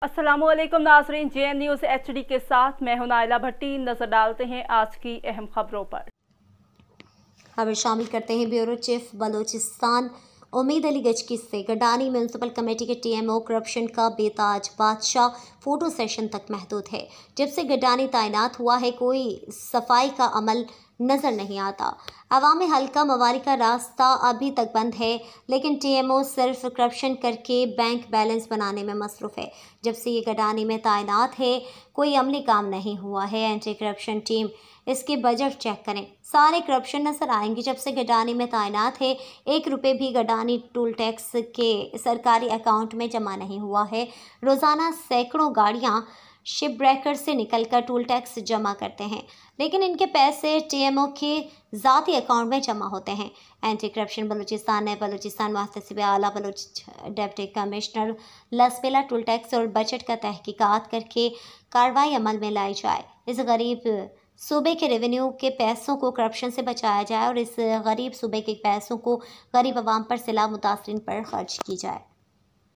अस्सलामुअलैकुम नाज़रीन, JN news HD के साथ मैं हूं नाइला भट्टी। नजर डालते हैं आज की अहम खबरों पर। खबर शामिल करते हैं ब्यूरो चीफ बलूचिस्तान उम्मीद अली गजकी से। गडानी म्यूनसिपल कमेटी के TMO करप्शन का बेताज बादशाह फोटो सेशन तक महदूद है। जब से गडानी तैनात हुआ है कोई सफाई का अमल नजर नहीं आता। अवामी हल्का मवारी का रास्ता अभी तक बंद है, लेकिन TMO सिर्फ करप्शन करके बैंक बैलेंस बनाने में मसरूफ़ है। जब से ये गडानी में तैनात है कोई अमली काम नहीं हुआ है। एंटी करप्शन टीम इसके बजट चेक करें, सारे करप्शन नजर आएंगे। जब से गडानी में तैनात है 1 रुपये भी गडानी टोल टैक्स के सरकारी अकाउंट में जमा नहीं हुआ है। रोज़ाना सैकड़ों गाड़ियां शिप ब्रेकर से निकलकर टोल टैक्स जमा करते हैं, लेकिन इनके पैसे TMO के ज़ाती अकाउंट में जमा होते हैं। एंटी करप्शन बलूचिस्तान ने बलूचिस्तान मुहतसिब आला Baloch deputy commissioner Lasbela toll tax और बजट का तहकीकात करके कार्रवाई अमल में लाई जाए। इस गरीब सूबे के रेवेन्यू के पैसों को करप्शन से बचाया जाए और इस गरीब सूबे के पैसों को गरीब आवाम पर, सिला मुतासरीन पर खर्च की जाए।